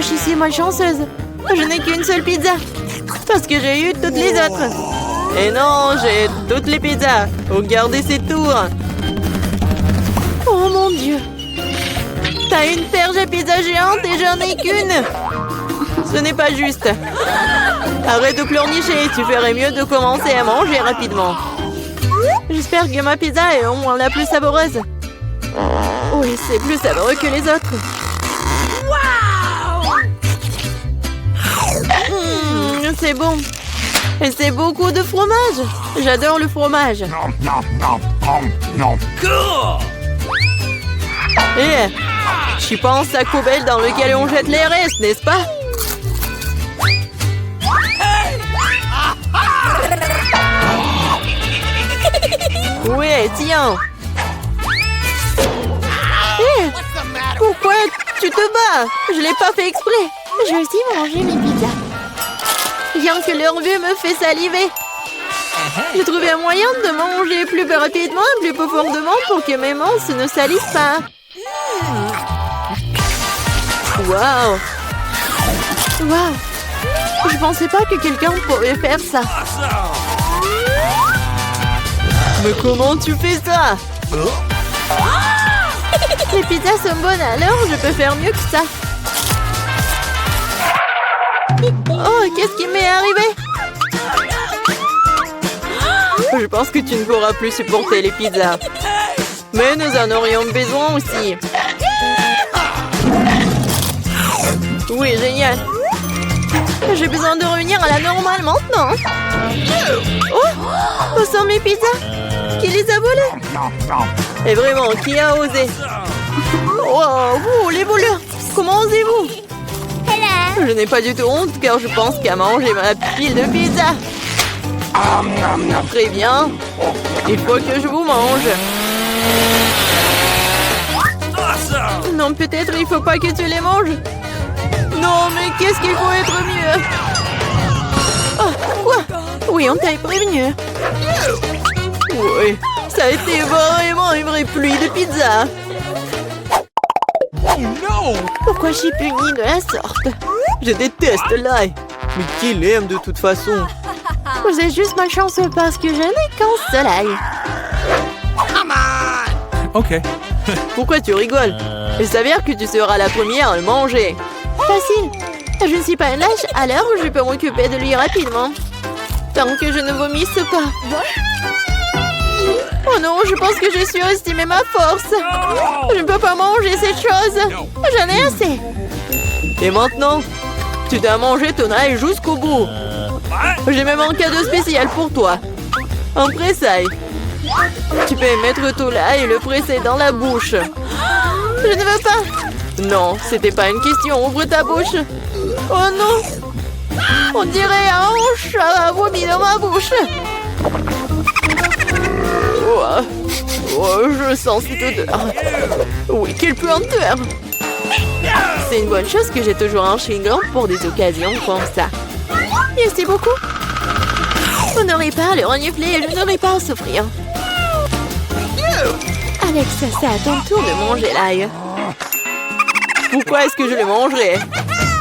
je suis malchanceuse. Je n'ai qu'une seule pizza. Parce que j'ai eu toutes les autres. Et non, j'ai toutes les pizzas. Regardez ces tours. Oh mon Dieu. T'as une perche à pizza géante et j'en ai qu'une. Ce n'est pas juste. Arrête de pleurnicher. Tu ferais mieux de commencer à manger rapidement. J'espère que ma pizza est au moins la plus savoureuse. Oui, c'est plus savoureux que les autres. C'est bon. Et c'est beaucoup de fromage. J'adore le fromage. Et tu penses à poubelle dans lequel on jette les restes, n'est-ce pas? Ouais, tiens. Pourquoi tu te bats? Je l'ai pas fait exprès. Je vais aussi manger mes pizzas. Rien que leur vue me fait saliver. J'ai trouvé un moyen de manger plus rapidement et plus profondément pour que mes mains ne salissent pas. Waouh! Waouh! Je pensais pas que quelqu'un pourrait faire ça. Mais comment tu fais ça? Les pizzas sont bonnes, alors je peux faire mieux que ça. Oh, qu'est-ce qui m'est arrivé? Je pense que tu ne pourras plus supporter les pizzas. Mais nous en aurions besoin aussi. Oui, génial. J'ai besoin de revenir à la normale maintenant. Oh, où sont mes pizzas? Qui les a volées? Et vraiment, qui a osé? Oh, vous, les voleurs, comment osez-vous? Je n'ai pas du tout honte car je pense qu'à manger ma pile de pizza. Très bien. Il faut que je vous mange. Non, peut-être il faut pas que tu les manges. Non, mais qu'est-ce qu'il faut être mieux? Oh, quoi? Oui, on t'a prévenu. Oui, ça a été vraiment une vraie pluie de pizza. Pourquoi je suis punie de la sorte? Je déteste l'ail. Mais qui l'aime de toute façon? Vous êtes juste malchanceux parce que je n'ai qu'un seul ail. Ok. Pourquoi tu rigoles? Il s'avère que tu seras la première à le manger. Facile. Je ne suis pas une lâche, alors je peux m'occuper de lui rapidement. Tant que je ne vomisse pas. Oh non, je pense que j'ai surestimé ma force. Je ne peux pas manger cette chose. J'en ai assez. Et maintenant, tu dois manger ton ail jusqu'au bout. J'ai même un cadeau spécial pour toi. Un presse-ail. Tu peux mettre tout l'ail et le presser dans la bouche. Je ne veux pas. Non, c'était pas une question. Ouvre ta bouche. Oh non. On dirait un chat a vomi dans ma bouche. Oh, je sens cette odeur. Oui, quelle puanteur. C'est une bonne chose que j'ai toujours un chewing-gum pour des occasions comme ça. Merci beaucoup. On n'aurait pas à le renifler et je n'aurais pas à souffrir. Alex, c'est à ton tour de manger l'ail. Pourquoi est-ce que je le mangerais?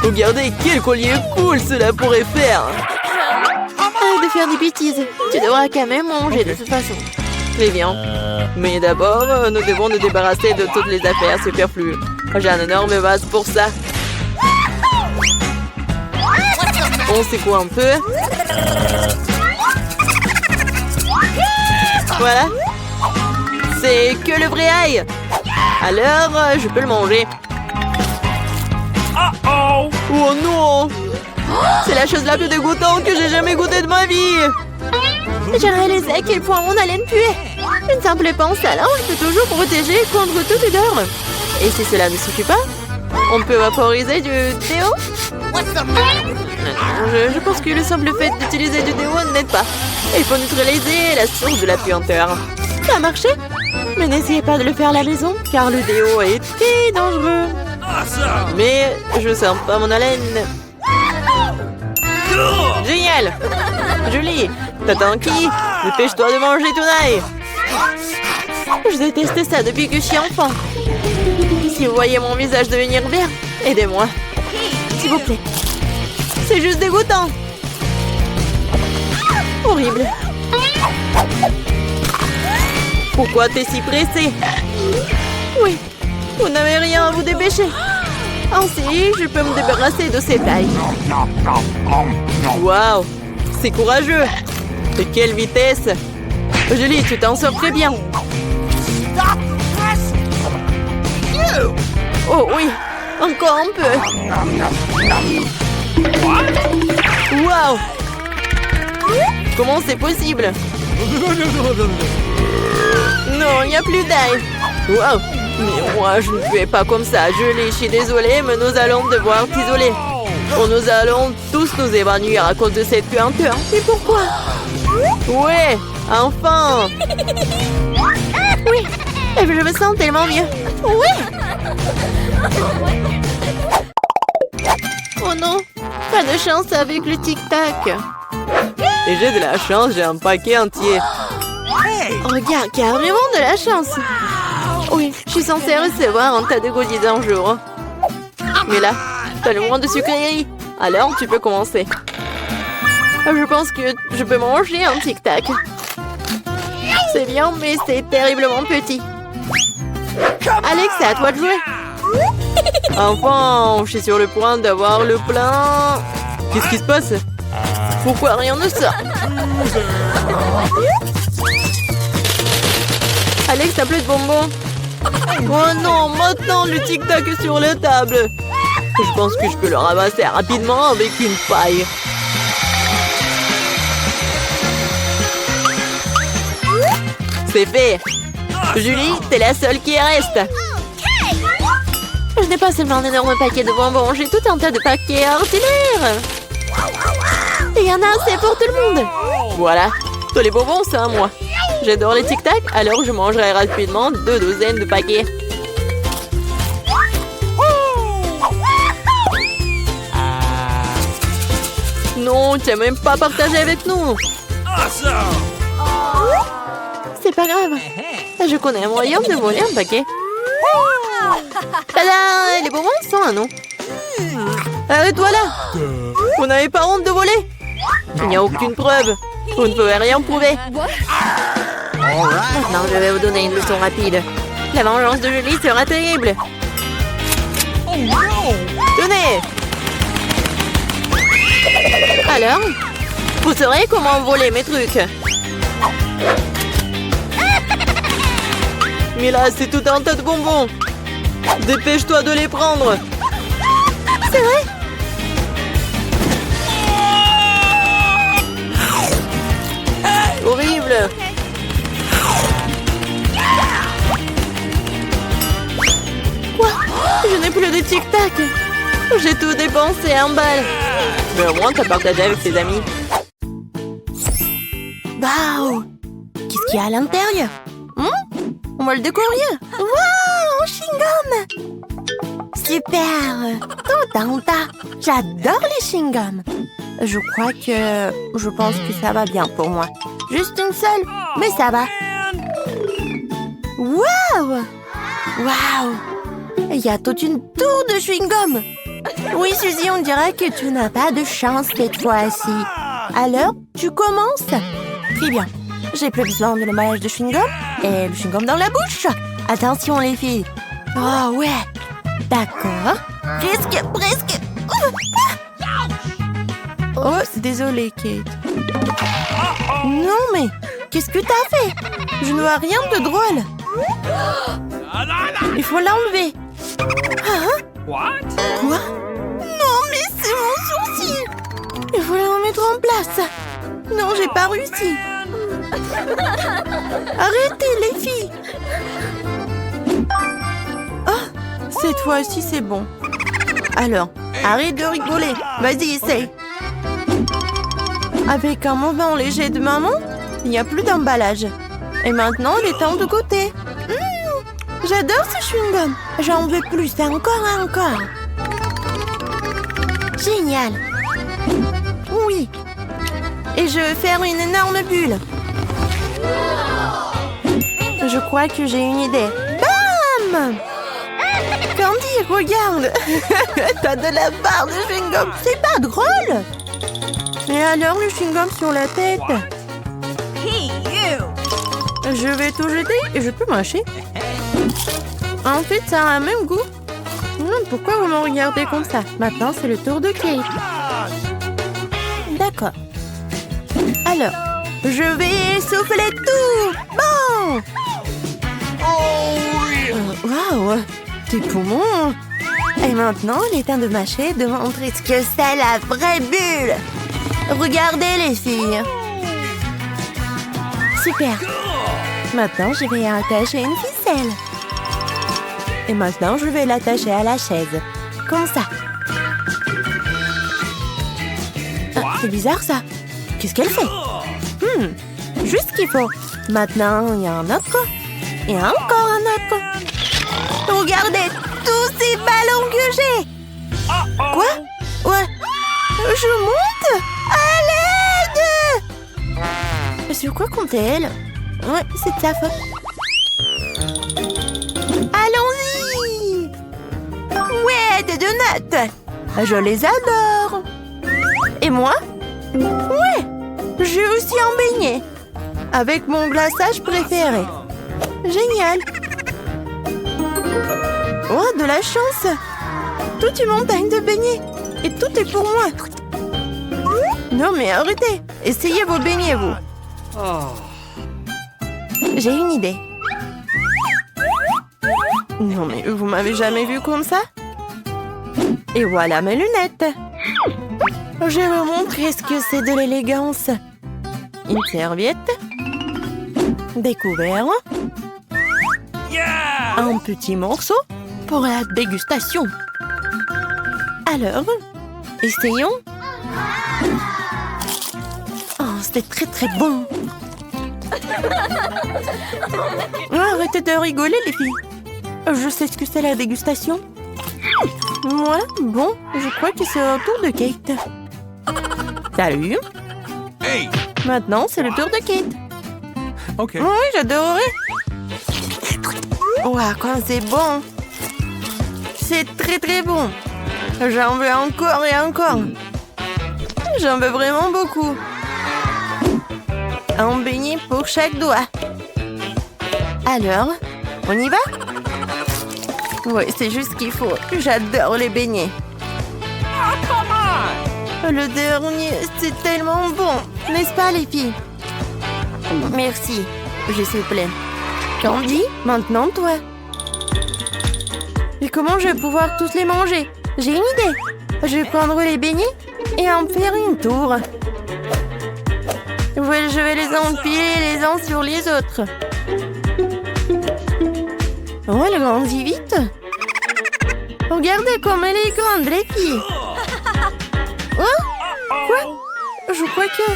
Regardez quel collier cool cela pourrait faire. Arrête de faire des bêtises. Tu devras quand même manger de toute façon. Très bien. Mais d'abord, nous devons nous débarrasser de toutes les affaires superflues. J'ai un énorme vase pour ça. On secoue un peu. Voilà. C'est que le vrai ail. Alors, je peux le manger. Oh non! C'est la chose la plus dégoûtante que j'ai jamais goûtée de ma vie. J'ai réalisé à quel point mon haleine puait. Une simple pince à linge peut toujours protéger contre toute odeur. Et si cela ne suffit pas, on peut vaporiser du déo. Je pense que le simple fait d'utiliser du déo n'aide pas. Il faut neutraliser la source de la puanteur. Ça a marché? Mais n'essayez pas de le faire à la maison, car le déo est très dangereux. Mais je sens pas mon haleine. Génial! Julie, t'attends qui? Dépêche-toi de manger ton ail. Je déteste ça depuis que je suis enfant. Si vous voyez mon visage devenir vert, aidez-moi. s'il vous plaît. C'est juste dégoûtant. Horrible. Pourquoi t'es si pressé? Oui, vous n'avez rien à vous dépêcher. Ainsi, je peux me débarrasser de ces tailles. Waouh, c'est courageux. De quelle vitesse! Julie, tu t'en sors très bien. Oh oui, encore un peu. Waouh! Comment c'est possible? Non, il n'y a plus d'ail. Waouh! Mais moi, je ne fais pas comme ça. Julie, je suis désolée, mais nous allons devoir t'isoler. Nous allons tous nous évanouir à cause de cette puanteur. Et pourquoi? Ouais, enfin! Oui, je me sens tellement mieux. Oui! Oh non, pas de chance avec le tic-tac. Et j'ai de la chance, j'ai un paquet entier. Regarde, carrément de la chance. Oui, je suis censée recevoir un tas de goodies un jour. Mais là, t'as le moins de sucreries. Alors, tu peux commencer. Je pense que je peux manger un tic-tac. C'est bien, mais c'est terriblement petit. Alex, c'est à toi de jouer. Enfin, je suis sur le point d'avoir le plein. Qu'est-ce qui se passe? Pourquoi rien ne sort? Alex, t'as plus de bonbons. Oh non, maintenant le tic-tac est sur la table. Je pense que je peux le ramasser rapidement avec une paille. C'est fait. Julie, t'es la seule qui reste. Je n'ai pas seulement un énorme paquet de bonbons, j'ai tout un tas de paquets ordinaires. Il y en a assez pour tout le monde. Voilà, tous les bonbons, c'est à moi. J'adore les tic-tac, alors je mangerai rapidement 2 douzaines de paquets. Non, tu n'as même pas partagé avec nous. C'est pas grave. Je connais un moyen de voler un paquet. Tada! Les bonbons sont à nous. Arrête-toi là! Vous n'avez pas honte de voler? Il n'y a aucune preuve. Vous ne pouvez rien prouver. Maintenant, je vais vous donner une leçon rapide. La vengeance de Julie sera terrible. Tenez! Alors, vous saurez comment voler mes trucs. Mais là, c'est tout un tas de bonbons. Dépêche-toi de les prendre. C'est vrai? Horrible. Quoi? Je n'ai plus de tic-tac. J'ai tout dépensé en balles. Mais au moins, t'as partagé avec tes amis. Waouh! Qu'est-ce qu'il y a à l'intérieur? On va le découvrir. Waouh! Un chewing-gum! Super! Tout un tas. J'adore les chewing-gums. Je pense que ça va bien pour moi. Juste une seule, mais ça va. Waouh! Waouh! Il y a toute une tour de chewing-gum. Oui, Suzy, on dirait que tu n'as pas de chance cette fois-ci. Alors, tu commences? Très bien. J'ai plus besoin de l'emballage de chewing-gum et le chewing-gum dans la bouche. Attention, les filles. Oh, ouais. D'accord. Presque. Oh, désolée, Kate. Non, mais qu'est-ce que t'as fait? Je ne vois rien de drôle. Il faut l'enlever. Hein? Quoi? Non, mais c'est mon sourcil. Il faut le remettre en place. Non, j'ai pas réussi. Arrêtez, les filles. Oh, cette fois-ci, c'est bon. Alors, arrête de rigoler. Vas-y, essaye. Avec un mouvement léger de maman, il n'y a plus d'emballage. Et maintenant, il est temps de goûter. J'adore ce chewing-gum. J'en veux plus, encore. Génial. Oui. Et je vais faire une énorme bulle. Je crois que j'ai une idée. Bam! Candy, regarde. T'as de la barre de chewing-gum. C'est pas drôle. Et alors, le chewing-gum sur la tête? Hey, you! Je vais tout jeter et je peux mâcher. En fait, ça a un même goût. Pourquoi vous me regardez comme ça? Maintenant, c'est le tour de Kate. D'accord. Alors, je vais souffler tout. Bon. Waouh, tes poumons. Et maintenant, il est temps de mâcher, de montrer ce que c'est la vraie bulle. Regardez les filles. Super. Maintenant, je vais attacher une ficelle. Et maintenant, je vais l'attacher à la chaise. Comme ça. Ah, c'est bizarre ça. Qu'est-ce qu'elle fait? Juste ce qu'il faut. Maintenant, il y a un autre. Et encore un autre. Regardez tous ces ballons que j'ai. Quoi? Ouais. Je monte? À l'aide! Sur quoi comptait-elle? Ouais, c'est de sa faute. Allons-y! Ouais, des donuts! Je les adore! Et moi? Ouais! J'ai aussi un beignet! Avec mon glaçage préféré. Génial! Oh, de la chance! Toute une montagne de beignets! Et tout est pour moi! Non mais arrêtez! Essayez vos beignets, vous! J'ai une idée. Non mais vous m'avez jamais vu comme ça? Et voilà mes lunettes. Je vais vous montrer ce que c'est de l'élégance. Une serviette. Des couverts. Un petit morceau pour la dégustation. Alors, essayons. Oh, c'était très très bon. Arrêtez de rigoler les filles. Je sais ce que c'est la dégustation. Moi, bon, je crois que c'est au tour de Kate. Salut. Hey. Maintenant, c'est le tour de Kate. Ok. Oui, j'adorerais. Ouah, quand c'est bon. C'est très très bon. J'en veux encore et encore. J'en veux vraiment beaucoup. Un beignet pour chaque doigt. Alors, on y va? Oui, c'est juste ce qu'il faut. J'adore les beignets. Le dernier, c'est tellement bon. N'est-ce pas, les filles? Merci. Je suis pleine. Candy, maintenant toi. Et comment je vais pouvoir tous les manger? J'ai une idée. Je vais prendre les beignets et en faire une tour. Ouais, je vais les empiler les uns sur les autres. Oh, elle grandit vite. Regardez comme elle est grande, les filles. Oh, quoi? Je crois que...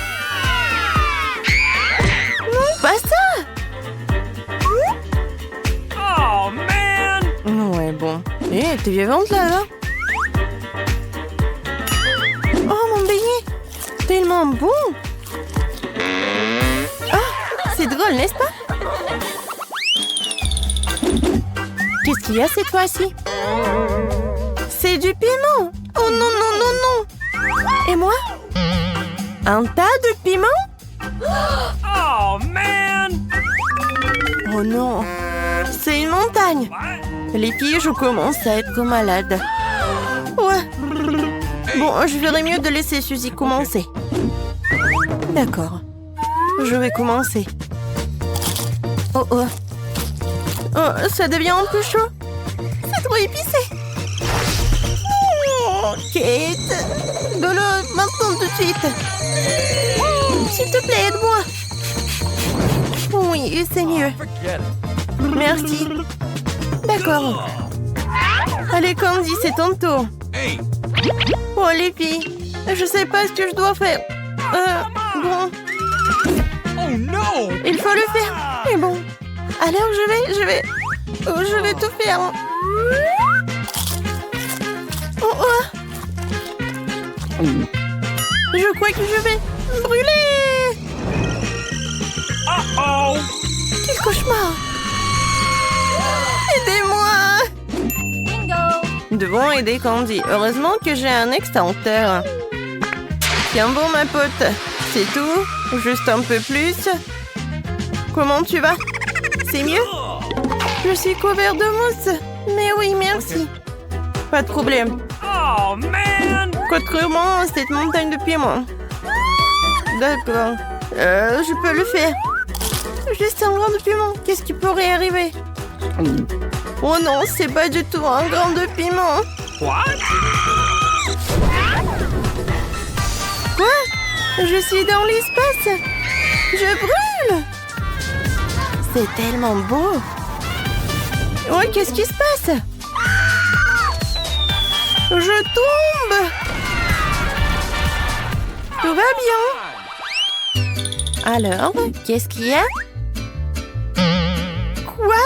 Non, pas ça. Oh, man! Ouais, bon. Eh, t'es vivante là. Oh, mon beignet. Tellement bon. Ah, c'est drôle, n'est-ce pas? Qu'est-ce qu'il y a cette fois-ci? C'est du piment. Oh non, non, non, non. Et moi? Un tas de piment? Oh, man! Oh non. C'est une montagne. Les filles, je commence à être malade. Ouais. Bon, je ferais mieux de laisser Suzy commencer. D'accord. Je vais commencer. Oh oh. Oh, ça devient un peu chaud. C'est trop épicé. Oh, Kate. De l'eau, maintenant tout de suite. S'il te plaît, aide-moi. Oui, c'est mieux. Merci. D'accord. Allez, Candy, c'est ton tour. Hey. Oh, les filles, je sais pas ce que je dois faire. Bon, Oh, no! il faut le faire. Mais bon, alors je vais tout faire. Oh, oh. Je crois que je vais brûler. Uh-oh! Quel cauchemar. Aidez-moi. Bingo! Nous devons aider Candy. Heureusement que j'ai un extincteur. Tiens bon, ma pote. C'est tout? Juste un peu plus? Comment tu vas? C'est mieux? Je suis couvert de mousse. Mais oui, merci. Pas de problème. Oh, man! Contrairement à cette montagne de piment. D'accord. Je peux le faire. Juste un grain de piment. Qu'est-ce qui pourrait arriver? Oh non, c'est pas du tout un grain de piment. What? Quoi? Je suis dans l'espace. Je brûle. C'est tellement beau. Ouais, qu'est-ce qui se passe? Je tombe. Tout va bien. Alors, qu'est-ce qu'il y a? Quoi?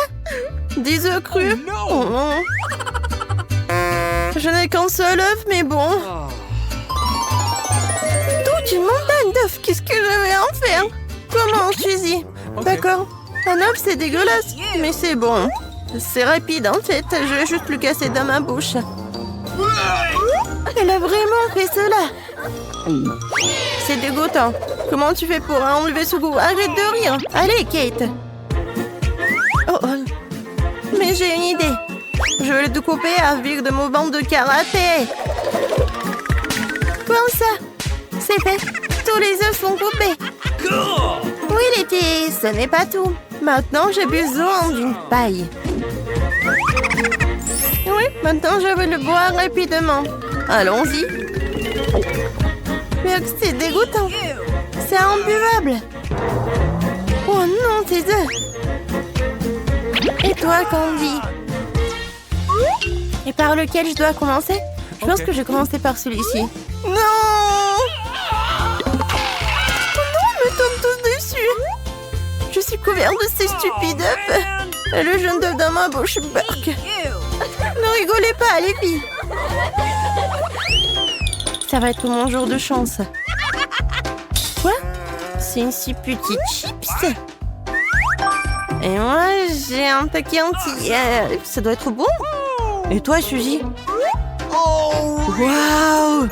Des œufs crus? Oh non. Je n'ai qu'un seul œuf, mais bon. Toute une montagne d'œufs. Qu'est-ce que je vais en faire? Comment, Suzy? D'accord. Un œuf, c'est dégueulasse, mais c'est bon. C'est rapide, en fait. Je vais juste le casser dans ma bouche. Elle a vraiment fait cela. C'est dégoûtant. Comment tu fais pour enlever ce goût? Arrête de rire. Allez, Kate. Oh, mais j'ai une idée. Je vais le découper avec de mon bandes de karaté. Comme ça. C'est fait. Tous les œufs sont coupés. Oui, l'été, ce n'est pas tout. Maintenant, j'ai besoin d'une paille. Oui, maintenant, je vais le boire rapidement. Allons-y. Mais c'est dégoûtant. C'est imbuvable. Oh non, tes œufs. Et toi, Candy? Et par lequel je dois commencer? Je pense que je vais commencer par celui-ci. Non! Non, me tombe tous dessus. Je suis couvert de ces stupides œufs. Et le jaune d'œuf dans ma bouche, Burk. Ne rigolez pas, les filles. Ça va être mon jour de chance. Quoi? C'est une si petite chips. Et moi, j'ai un paquet entier. Ça doit être bon. Et toi, Suzy? Waouh!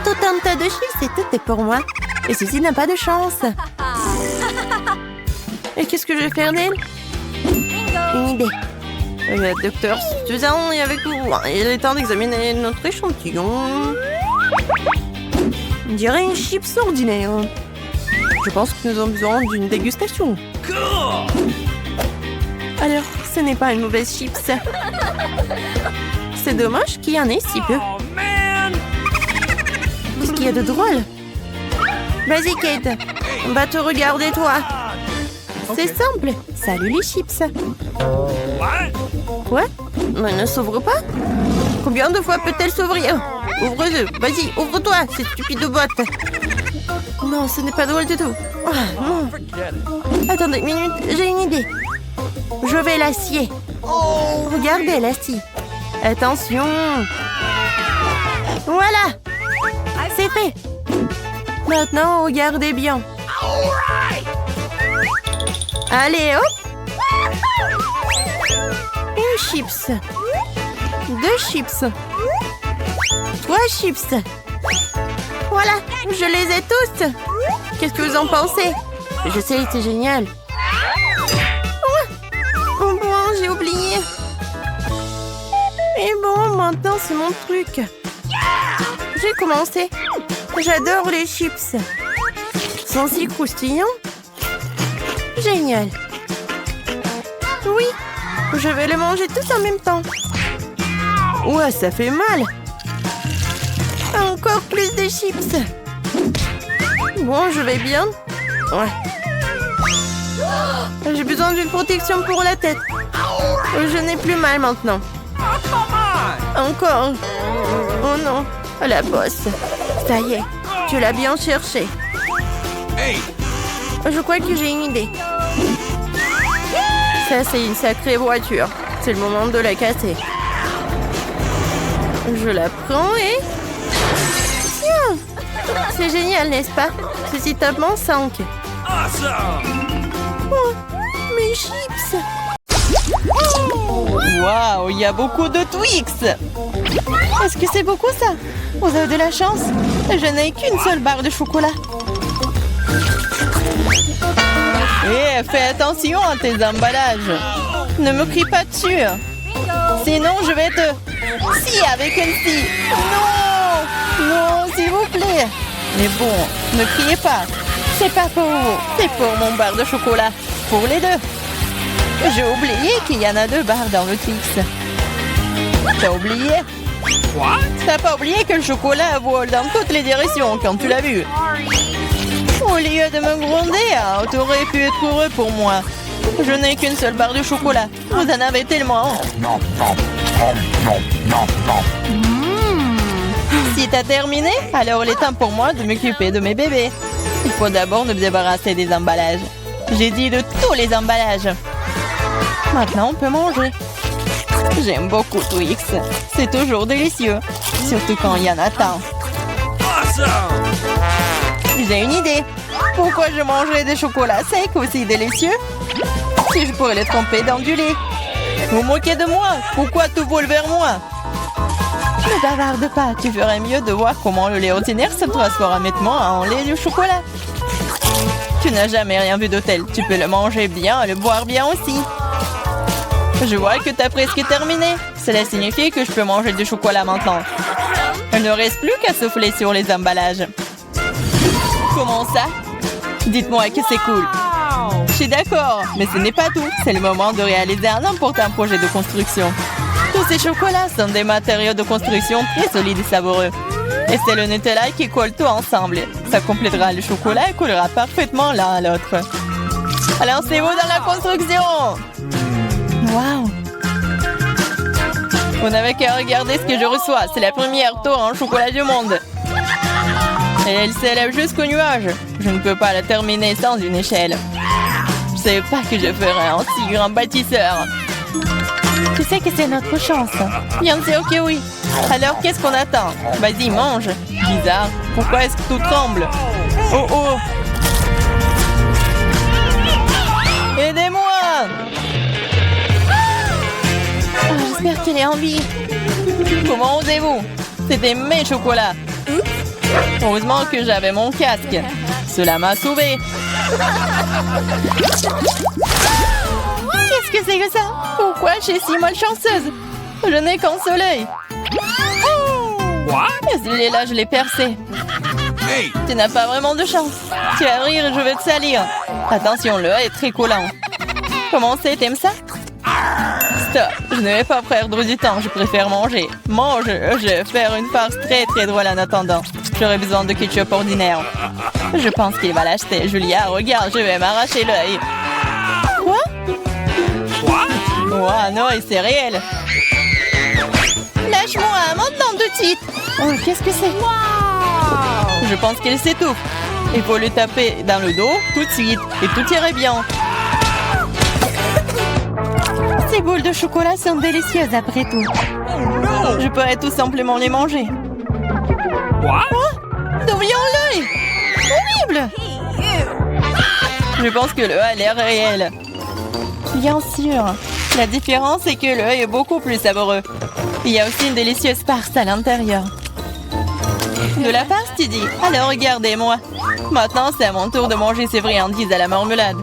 Tout un tas de chips et tout est pour moi. Et Suzy n'a pas de chance. Et qu'est-ce que je vais faire d'elle? Une idée. Le docteur Suzanne est avec vous. Il est temps d'examiner notre échantillon. On dirait une chips ordinaire. Je pense que nous avons besoin d'une dégustation. Alors, ce n'est pas une mauvaise chips. C'est dommage qu'il y en ait si peu. Oh, man! Qu'est-ce qu'il y a de drôle? Vas-y, Kate. On va te regarder, toi. C'est simple. Salut, les chips. What? Quoi? Mais elle ne s'ouvre pas? Combien de fois peut-elle s'ouvrir? Ouvre-le. Vas-y, ouvre-toi, cette stupide boîte. Non, ce n'est pas drôle du tout. Ah, non. Attendez une minute, j'ai une idée. Je vais l'acier. Regardez, la scie. Attention. Voilà. C'est fait. Maintenant, regardez bien. Allez, hop. Une chips. 2 chips. 3 chips. Voilà, je les ai tous. Qu'est-ce que vous en pensez? Je sais, c'est génial. Oh bon, j'ai oublié. Et bon, maintenant c'est mon truc. J'ai commencé. J'adore les chips. Ils sont si croustillants. Génial. Oui, je vais les manger tous en même temps. Ouais, ça fait mal. Encore plus de chips. Bon, je vais bien. Ouais. J'ai besoin d'une protection pour la tête. Je n'ai plus mal maintenant. Encore. Oh non. La bosse. Ça y est. Tu l'as bien cherché. Je crois que j'ai une idée. Ça, c'est une sacrée voiture. C'est le moment de la casser. Je la prends et... Tiens! C'est génial, n'est-ce pas? Ceci tape mon 5. Awesome! Oh, mes chips! Oh, Waouh, il y a beaucoup de Twix. Est-ce que c'est beaucoup ça? Vous avez de la chance. Je n'ai qu'une seule barre de chocolat. Eh, fais attention à tes emballages. Ne me crie pas dessus. Sinon, je vais te... Si, avec une scie. Non! Non, s'il vous plaît. Mais bon, ne criez pas. C'est pas pour vous. C'est pour mon bar de chocolat. Pour les deux. J'ai oublié qu'il y en a 2 barres dans le Twix. T'as oublié? T'as pas oublié que le chocolat vole dans toutes les directions quand tu l'as vu? Au lieu de me gronder, t'aurais pu être heureux pour moi. Je n'ai qu'une seule barre de chocolat. Vous en avez tellement. Si t'as terminé, alors il est temps pour moi de m'occuper de mes bébés. Il faut d'abord me débarrasser des emballages. J'ai dit de tous les emballages. Maintenant, on peut manger. J'aime beaucoup Twix. C'est toujours délicieux. Surtout quand il y en a tant. J'ai une idée. Pourquoi je mangerais des chocolats secs aussi délicieux si je pourrais les tremper dans du lait? Vous moquez de moi? Pourquoi tout vole vers moi? Ne bavarde pas. Tu ferais mieux de voir comment le lait ordinaire se transforme nettement en lait de chocolat. Tu n'as jamais rien vu de tel. Tu peux le manger bien et le boire bien aussi. Je vois que tu as presque terminé. Cela signifie que je peux manger du chocolat maintenant. Il ne reste plus qu'à souffler sur les emballages. Comment ça? Dites-moi que c'est cool. Je suis d'accord, mais ce n'est pas tout. C'est le moment de réaliser un important projet de construction. Tous ces chocolats sont des matériaux de construction très solides et savoureux. Et c'est le Nutella qui colle tout ensemble. Ça complétera le chocolat et collera parfaitement l'un à l'autre. Alors c'est vous dans la construction! Waouh! Vous n'avez qu'à regarder ce que je reçois. C'est la première tour en chocolat du monde. Et elle s'élève jusqu'au nuage. Je ne peux pas la terminer sans une échelle. Je ne savais pas que je ferais un si grand bâtisseur. Tu sais que c'est notre chance. Bien sûr que oui. Alors qu'est-ce qu'on attend? Vas-y, mange. Bizarre. Pourquoi est-ce que tout tremble? Oh oh! Aidez-moi! J'espère qu'elle est en vie. Comment osez-vous? C'était mes chocolats. Heureusement que j'avais mon casque. Cela m'a sauvé. Qu'est-ce que c'est que ça? Pourquoi je suis si malchanceuse? Je n'ai qu'un soleil. Celui-là, je l'ai percé. Tu n'as pas vraiment de chance. Tu vas rire et je vais te salir. Attention, le est très collant. Comment c'est? T'aimes ça? Stop, je ne vais pas perdre du temps, je préfère manger. Mange, je vais faire une farce très drôle en attendant. J'aurai besoin de ketchup ordinaire. Je pense qu'il va l'acheter. Julia, regarde, je vais m'arracher l'œil. Quoi? Oh non, et c'est réel. Lâche-moi, maintenant tout de suite. Oh, qu'est-ce que c'est? Je pense qu'il s'étouffe. Il faut le taper dans le dos tout de suite et tout irait bien. Ces boules de chocolat sont délicieuses après tout. Je pourrais tout simplement les manger. Quoi? D'où vient l'œil? Horrible! Je pense que le a l'air réel. Bien sûr. La différence est que l'œil est beaucoup plus savoureux. Il y a aussi une délicieuse farce à l'intérieur. De la farce, tu dis? Alors regardez-moi. Maintenant, c'est à mon tour de manger ces friandises à la marmelade.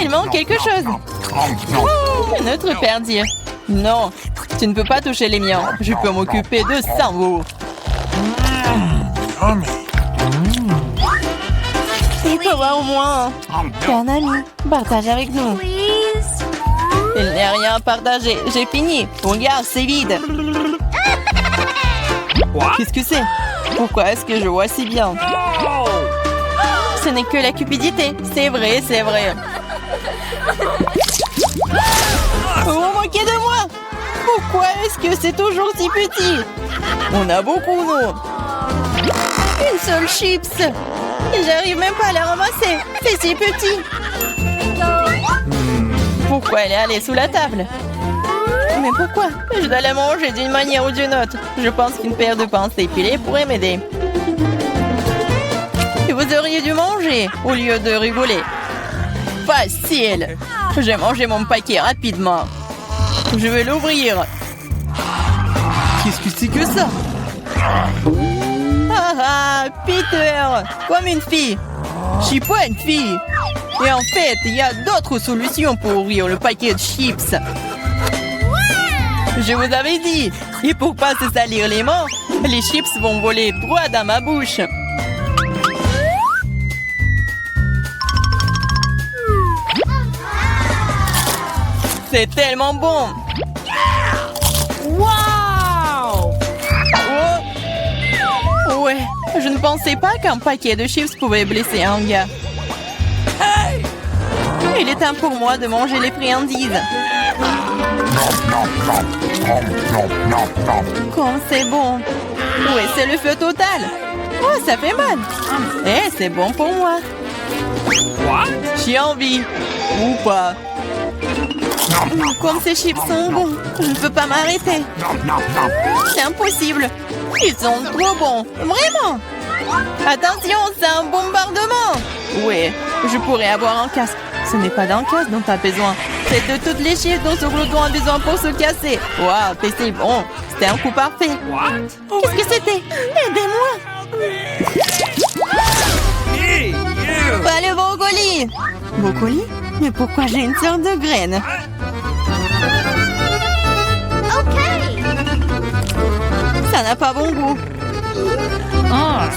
Il manque quelque chose. Notre perdier. Non, tu ne peux pas toucher les miens. Je peux m'occuper de ça, vous. Il faut voir au moins. T'es un ami. Partage avec nous. Il n'y a rien à partager. J'ai fini. Regarde, c'est vide. Qu'est-ce que c'est? Pourquoi est-ce que je vois si bien? Ce n'est que la cupidité. C'est vrai, c'est vrai. Vous vous moquez de moi? Pourquoi est-ce que c'est toujours si petit? On a beaucoup, nous. Une seule chips. J'arrive même pas à la ramasser. C'est si petit. Pourquoi elle est allée sous la table? Mais pourquoi? Je dois la manger d'une manière ou d'une autre. Je pense qu'une paire de pinces épilées pourrait m'aider. Et vous auriez dû manger au lieu de rigoler. Facile. J'ai mangé mon paquet rapidement. Je vais l'ouvrir. Qu'est-ce que c'est que ça? Ah ah, Peter, comme une fille. Je suis pas une fille. Et en fait, il y a d'autres solutions pour ouvrir le paquet de chips. Je vous avais dit. Et pour pas se salir les mains, les chips vont voler droit dans ma bouche. C'est tellement bon. Wow! Oh. Ouais, je ne pensais pas qu'un paquet de chips pouvait blesser un gars. Il est temps pour moi de manger les friandises. Comme c'est bon. Oui, c'est le feu total. Oh, ça fait mal. Eh, c'est bon pour moi. What? J'ai envie. Ou pas. Comme ces chips sont bons, je ne peux pas m'arrêter. C'est impossible. Ils sont trop bons. Vraiment. Attention, c'est un bombardement. Oui, je pourrais avoir un casque. Ce n'est pas d'un casque dont tu as besoin. C'est de toutes les chips dont ce glouton a besoin pour se casser. Waouh, c'est bon. C'était un coup parfait. What? Qu'est-ce que c'était? Aidez-moi. Hey, you! Pas le brocoli. Brocoli? Mais pourquoi j'ai une sorte de graine? Okay. Ça n'a pas bon goût.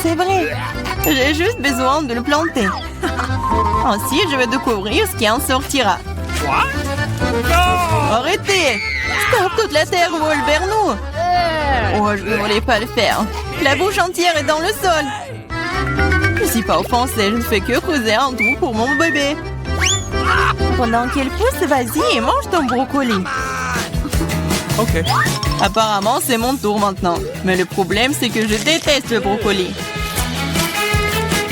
C'est vrai. J'ai juste besoin de le planter. Ainsi, je vais découvrir ce qui en sortira. What? No! Arrêtez! Stop, toute la terre vole vers nous. Oh, je ne voulais pas le faire. La bouche entière est dans le sol. Je ne suis pas offensée, je ne fais que creuser un trou pour mon bébé. Pendant qu'elle pousse, vas-y et mange ton brocoli. Okay. Apparemment, c'est mon tour maintenant. Mais le problème, c'est que je déteste le brocoli.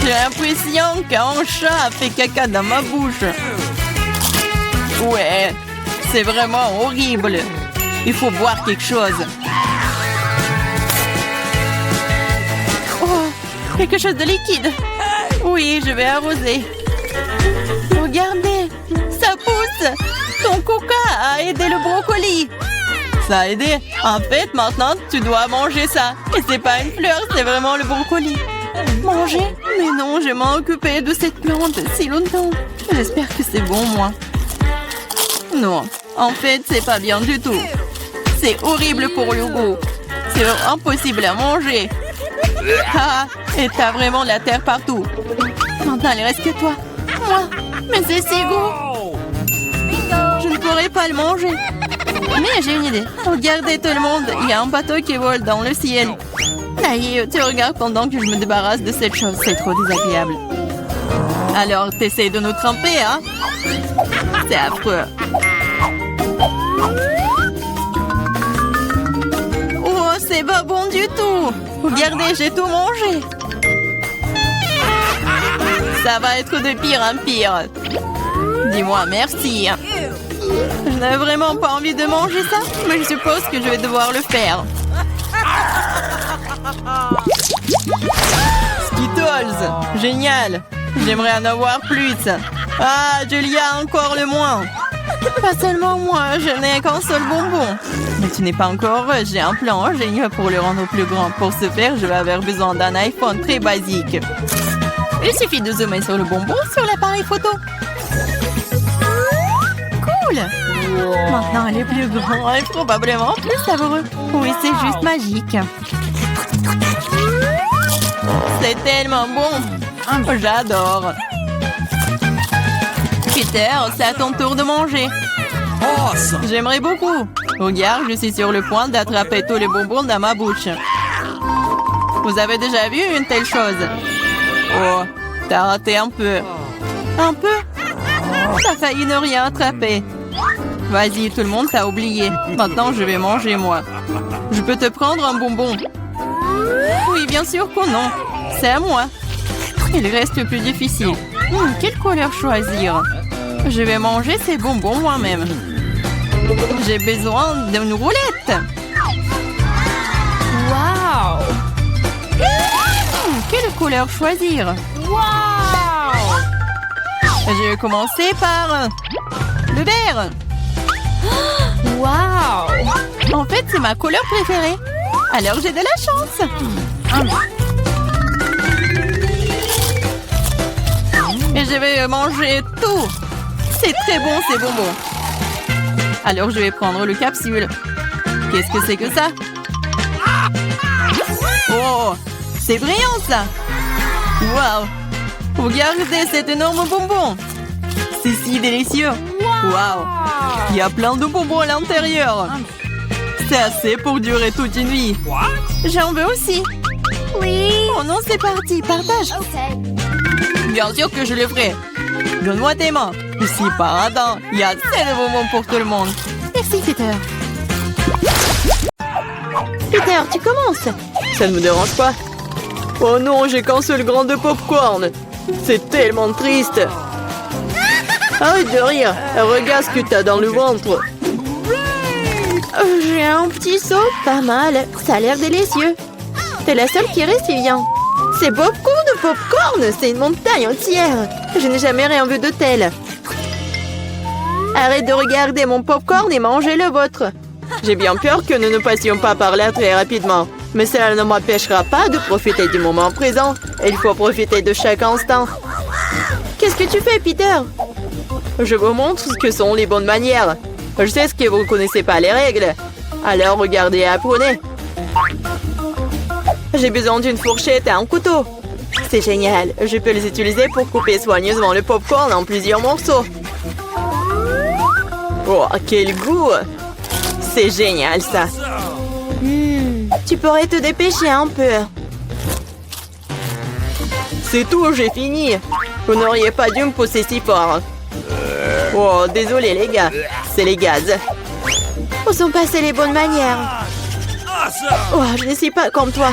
J'ai l'impression qu'un chat a fait caca dans ma bouche. Ouais, c'est vraiment horrible. Il faut boire quelque chose. Oh, quelque chose de liquide. Oui, je vais arroser. Regardez, ça pousse. Ton coca a aidé le brocoli. Ça a aidé. En fait, maintenant, tu dois manger ça. Et c'est pas une fleur, c'est vraiment le brocoli. Manger? Mais non, je m'en occupé de cette plante si longtemps. J'espère que c'est bon, moi. Non, en fait, c'est pas bien du tout. C'est horrible pour le goût. C'est impossible à manger. Ah, et t'as vraiment de la terre partout. Maintenant, il reste que toi. Moi. Mais c'est si goût. Oh! Je ne pourrais pas le manger. Mais j'ai une idée. Regardez tout le monde, il y a un bateau qui vole dans le ciel. Aïe, tu regardes pendant que je me débarrasse de cette chose. C'est trop désagréable. Alors, t'essayes de nous tremper, hein? C'est affreux. Oh, c'est pas bon du tout. Regardez, j'ai tout mangé. Ça va être de pire en pire. Dis-moi merci. Je n'avais vraiment pas envie de manger ça, mais je suppose que je vais devoir le faire. Skittles, génial. J'aimerais en avoir plus. Ah, Julia, encore le moins. Pas seulement moi, je n'ai qu'un seul bonbon. Mais tu n'es pas encore heureuse, j'ai un plan génial pour le rendre plus grand. Pour ce faire, je vais avoir besoin d'un iPhone très basique. Il suffit de zoomer sur le bonbon sur l'appareil photo. Cool! Maintenant, elle est plus grand et probablement plus savoureux. Oui, c'est juste magique. C'est tellement bon. J'adore. Peter, c'est à ton tour de manger. Awesome! J'aimerais beaucoup. Regarde, je suis sur le point d'attraper tous les bonbons dans ma bouche. Vous avez déjà vu une telle chose? Oh, t'as raté un peu. Un peu? T'as failli ne rien attraper. Vas-y, tout le monde t'a oublié. Maintenant, je vais manger, moi. Je peux te prendre un bonbon? Oui, bien sûr que non. C'est à moi. Il reste le plus difficile. Quelle couleur choisir? Je vais manger ces bonbons moi-même. J'ai besoin d'une roulette. Wow! Quelle couleur choisir? Wow! Je vais commencer par Le vert. Wow. En fait, c'est ma couleur préférée. Alors, j'ai de la chance. Et je vais manger tout. C'est très bon, ces bonbons. Alors, je vais prendre le capsule. Qu'est-ce que c'est que ça? Oh, c'est brillant, ça. Waouh. Regardez cet énorme bonbon. C'est si délicieux. Waouh. Il y a plein de bonbons à l'intérieur. C'est assez pour durer toute une vie. J'en veux aussi. Please. Oh non, c'est parti, partage. Okay. Bien sûr que je le ferai. Donne-moi tes mains. Ici, par hasard, il y a assez de bonbons pour tout le monde. Merci, Peter. Peter, tu commences. Ça ne me dérange pas. Oh non, j'ai qu'un seul grain de popcorn. C'est tellement triste. Arrête de rire. Regarde ce que t'as dans le ventre. J'ai un petit seau, pas mal. Ça a l'air délicieux. T'es la seule qui reste, Vivian. C'est beaucoup de popcorn. C'est une montagne entière. Je n'ai jamais rien vu de tel. Arrête de regarder mon popcorn et mangez le vôtre. J'ai bien peur que nous ne passions pas par là très rapidement. Mais cela ne m'empêchera pas de profiter du moment présent. Il faut profiter de chaque instant. Qu'est-ce que tu fais, Peter? Je vous montre ce que sont les bonnes manières. Je sais que vous ne connaissez pas les règles. Alors regardez et apprenez. J'ai besoin d'une fourchette et un couteau. C'est génial. Je peux les utiliser pour couper soigneusement le popcorn en plusieurs morceaux. Oh, quel goût! C'est génial, ça. Tu pourrais te dépêcher un peu. C'est tout, j'ai fini. Vous n'auriez pas dû me pousser si fort. Oh, désolé les gars. C'est les gaz. Où sont passées les bonnes manières? Oh, je ne suis pas comme toi.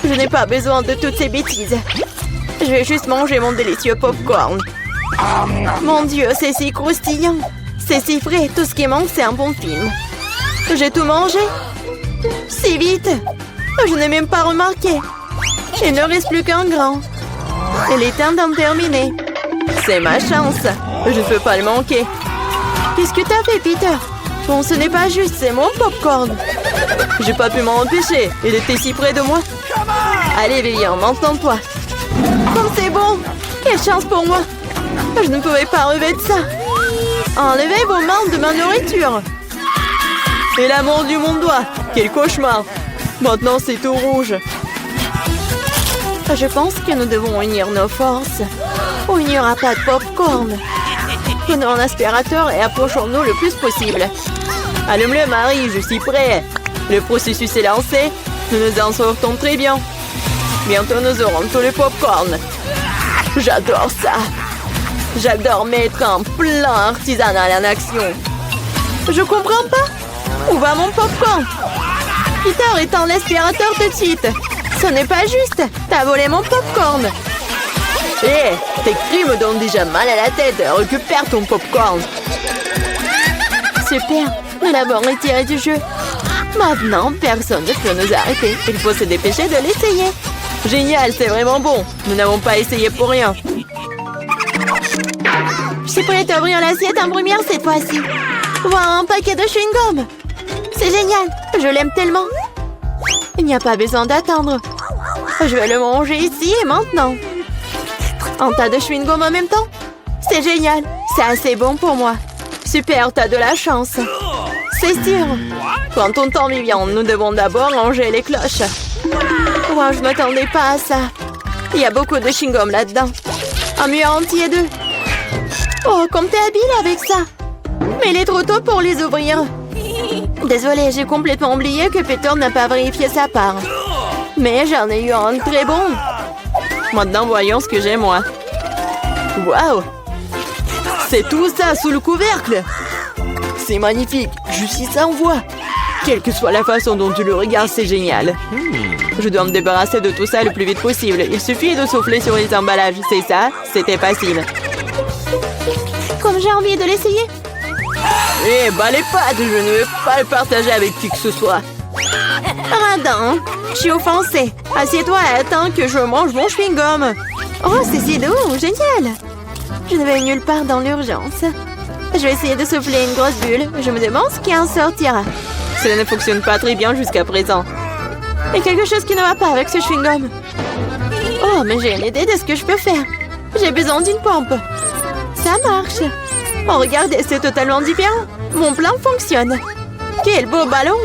Je n'ai pas besoin de toutes ces bêtises. Je vais juste manger mon délicieux popcorn. Mon Dieu, c'est si croustillant. C'est si frais. Tout ce qui manque, c'est un bon film. J'ai tout mangé. Si vite. Je n'ai même pas remarqué. Il ne reste plus qu'un grain. Il est temps d'en terminer. C'est ma chance. Je ne peux pas le manquer. Qu'est-ce que t'as fait, Peter? Bon, ce n'est pas juste, c'est mon popcorn. J'ai pas pu m'en empêcher. Il était si près de moi. Allez, Vivian, maintenant-toi. Oh, c'est bon. Quelle chance pour moi. Je ne pouvais pas relever de ça. Enlevez vos mains de ma nourriture. Et la mordu mon doigt. Quel cauchemar. Maintenant, c'est tout rouge. Je pense que nous devons unir nos forces. Ou il n'y aura pas de popcorn. Prenons un aspirateur et approchons-nous le plus possible. Allume-le, Marie, je suis prêt. Le processus est lancé. Nous nous en sortons très bien. Bientôt, nous aurons tout le popcorn. J'adore ça. J'adore mettre un plan artisanal en action. Je comprends pas. Où va mon popcorn? Peter, éteins l'aspirateur tout de suite. Ce n'est pas juste. T'as volé mon popcorn. Hé, tes cris me donnent déjà mal à la tête. Récupère ton popcorn. Super, nous l'avons retiré du jeu. Maintenant, personne ne peut nous arrêter. Il faut se dépêcher de l'essayer. Génial, c'est vraiment bon. Nous n'avons pas essayé pour rien. Je suis prête à ouvrir l'assiette en première cette fois-ci. Voir un paquet de chewing-gum. C'est génial, je l'aime tellement. Il n'y a pas besoin d'attendre. Je vais le manger ici et maintenant. Un tas de chewing-gum en même temps? C'est génial, c'est assez bon pour moi. Super, t'as de la chance. C'est sûr. Quand on t'en Vivian, nous devons d'abord ranger les cloches. Wow, je m'attendais pas à ça. Il y a beaucoup de chewing-gum là-dedans. Un mur entier d'eux. Oh, comme t'es habile avec ça. Mais il est trop tôt pour les ouvrir. Désolée, j'ai complètement oublié que Peter n'a pas vérifié sa part. Mais j'en ai eu un très bon. Maintenant, voyons ce que j'ai, moi. Waouh! C'est tout ça sous le couvercle. C'est magnifique. Je suis sans voix. Quelle que soit la façon dont tu le regardes, c'est génial. Je dois me débarrasser de tout ça le plus vite possible. Il suffit de souffler sur les emballages. C'est ça, c'était facile. Comme j'ai envie de l'essayer. Eh, bah les pâtes, je ne veux pas le partager avec qui que ce soit. Radin, je suis offensée. Assieds-toi et attends que je mange mon chewing-gum. Oh, c'est si doux, génial. Je ne vais nulle part dans l'urgence. Je vais essayer de souffler une grosse bulle. Je me demande ce qui en sortira. Cela ne fonctionne pas très bien jusqu'à présent. Il y a quelque chose qui ne va pas avec ce chewing-gum. Oh, mais j'ai une idée de ce que je peux faire. J'ai besoin d'une pompe. Ça marche. Oh, regardez, c'est totalement différent. Mon plan fonctionne. Quel beau ballon.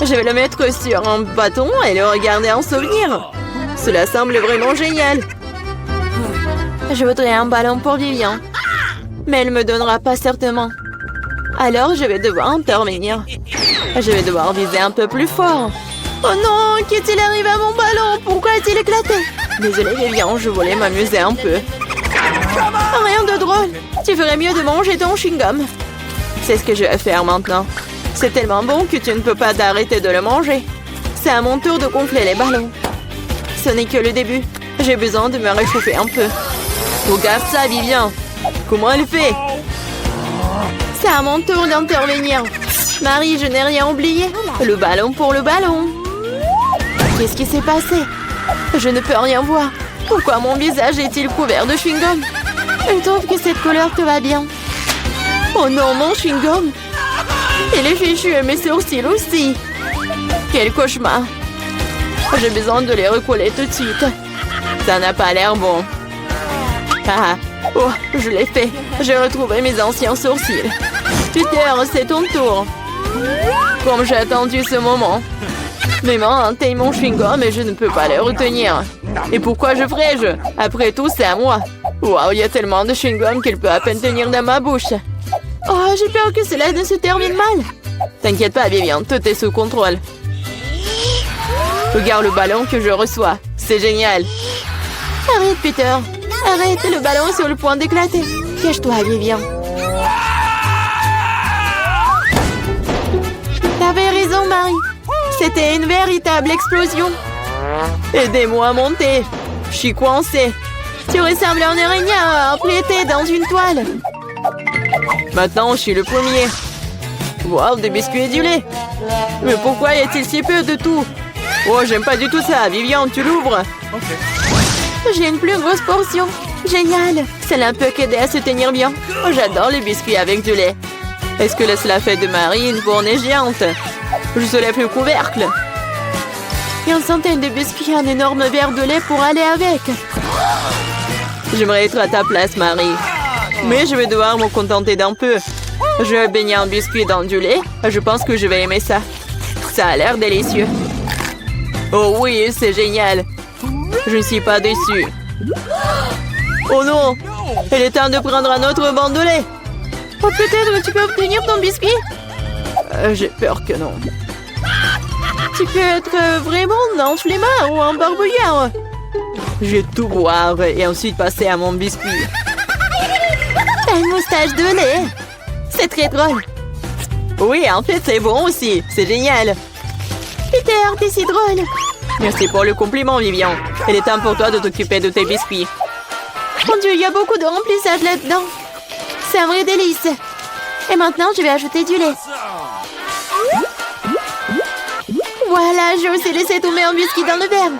Je vais le mettre sur un bâton et le regarder en souvenir. Cela semble vraiment génial. Je voudrais un ballon pour Vivian. Mais elle ne me donnera pas certainement. Alors, je vais devoir intervenir. Je vais devoir viser un peu plus fort. Oh non, qu'est-il arrivé à mon ballon? Pourquoi a-t-il éclaté? Désolée, Vivian, je voulais m'amuser un peu. Rien de drôle. Tu ferais mieux de manger ton chewing-gum. C'est ce que je vais faire maintenant. C'est tellement bon que tu ne peux pas t'arrêter de le manger. C'est à mon tour de gonfler les ballons. Ce n'est que le début. J'ai besoin de me réchauffer un peu. Regarde ça, Vivian. Comment elle fait? C'est à mon tour d'intervenir. Marie, je n'ai rien oublié. Le ballon pour le ballon. Qu'est-ce qui s'est passé? Je ne peux rien voir. Pourquoi mon visage est-il couvert de chewing-gum? Je trouve que cette couleur te va bien. Oh non, mon chewing-gum. Il est fichu et mes sourcils aussi. Quel cauchemar. J'ai besoin de les recoller tout de suite. Ça n'a pas l'air bon. Ah, oh, je l'ai fait. J'ai retrouvé mes anciens sourcils. Peter, c'est ton tour. Comme j'ai attendu ce moment. Mes mains atteignent mon chewing-gum et je ne peux pas les retenir. Et pourquoi je ferais-je? Après tout, c'est à moi. Waouh, il y a tellement de chewing-gum qu'il peut à peine tenir dans ma bouche. Oh, j'ai peur que cela ne se termine mal. T'inquiète pas, Vivian, tout est sous contrôle. Regarde le ballon que je reçois. C'est génial. Arrête, Peter. Arrête, le ballon est sur le point d'éclater. Cache-toi, Vivian. T'avais raison, Marie. C'était une véritable explosion. Aidez-moi à monter. Je suis coincée. Tu ressembles à un araignée emplété dans une toile. Maintenant, je suis le premier. Wow, des biscuits et du lait. Mais pourquoi y a-t-il si peu de tout? Oh, j'aime pas du tout ça. Vivian, tu l'ouvres? J'ai une plus grosse portion. Génial. Cela peut qu'aider à se tenir bien. Oh, j'adore les biscuits avec du lait. Est-ce que cela fait de Marie une fournée géante? Je soulève le couvercle. Et une centaine de biscuits et un énorme verre de lait pour aller avec. J'aimerais être à ta place, Marie. Mais je vais devoir me contenter d'un peu. Je vais baigner un biscuit dans du lait. Je pense que je vais aimer ça. Ça a l'air délicieux. Oh oui, c'est génial. Je ne suis pas déçue. Oh non! Il est temps de prendre un autre banc de lait. Oh, peut-être tu peux obtenir ton biscuit? J'ai peur que non. Tu peux être vraiment un flemmard ou un barbouillard. Je vais tout boire et ensuite passer à mon biscuit. T'as une moustache de lait. C'est très drôle. Oui, en fait, c'est bon aussi. C'est génial. Peter, t'es si drôle. Merci pour le compliment, Vivian. Il est temps pour toi de t'occuper de tes biscuits. Mon Dieu, il y a beaucoup de remplissage là-dedans. C'est un vrai délice. Et maintenant, je vais ajouter du lait. Voilà, j'ai aussi laissé tomber un biscuit dans le verre.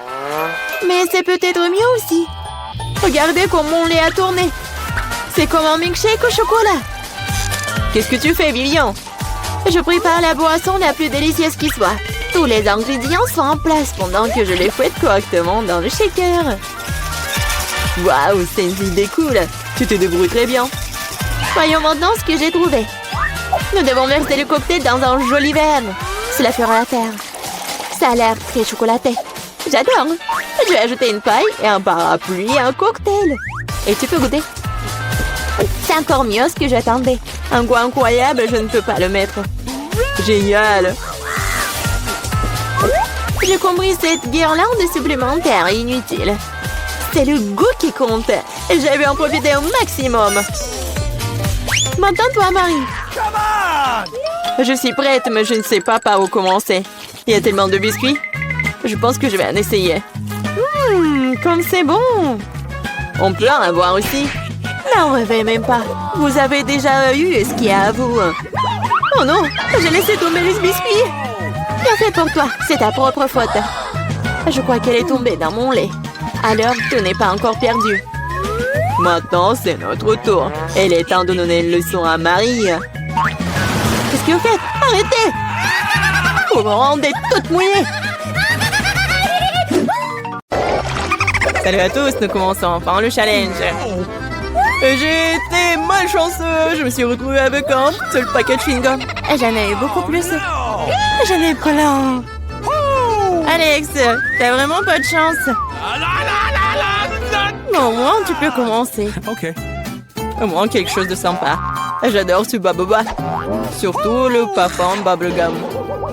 Mais c'est peut-être mieux aussi. Regardez comme mon lait a tourné. C'est comme un milkshake au chocolat. Qu'est-ce que tu fais, Vivian? Je prépare la boisson la plus délicieuse qui soit. Tous les ingrédients sont en place pendant que je les fouette correctement dans le shaker. Waouh, c'est une idée cool. Tu te débrouilles très bien. Voyons maintenant ce que j'ai trouvé. Nous devons verser le cocktail dans un joli verre. Cela fera l'affaire. Ça a l'air très chocolaté. J'adore. Je vais ajouter une paille et un parapluie et un cocktail. Et tu peux goûter. C'est encore mieux ce que j'attendais. Un goût incroyable, je ne peux pas le mettre. Génial. J'ai compris cette guirlande supplémentaire inutile. C'est le goût qui compte. Et je vais en profiter au maximum. Maintenant, toi, Marie. Je suis prête, mais je ne sais pas par où commencer. Il y a tellement de biscuits. Je pense que je vais en essayer. Comme c'est bon. On peut en avoir aussi. N'en rêvez même pas. Vous avez déjà eu ce qu'il y a à vous. Oh non, j'ai laissé tomber les biscuits. Bien fait pour toi, c'est ta propre faute. Je crois qu'elle est tombée dans mon lait. Alors, tout n'est pas encore perdu. Maintenant, c'est notre tour. Il est temps de donner une leçon à Marie. Qu'est-ce que vous faites? Arrêtez! Vous me rendez toute mouillée. Salut à tous, nous commençons enfin le challenge. J'ai été malchanceux. Je me suis retrouvée avec un seul paquet de chewing-gum. Et j'en ai eu beaucoup plus. J'en ai plein. Alex, t'as vraiment pas de chance. Bon, au moins, tu peux commencer. OK. Au moins, quelque chose de sympa. J'adore ce baboba. Surtout le parfum bubblegum.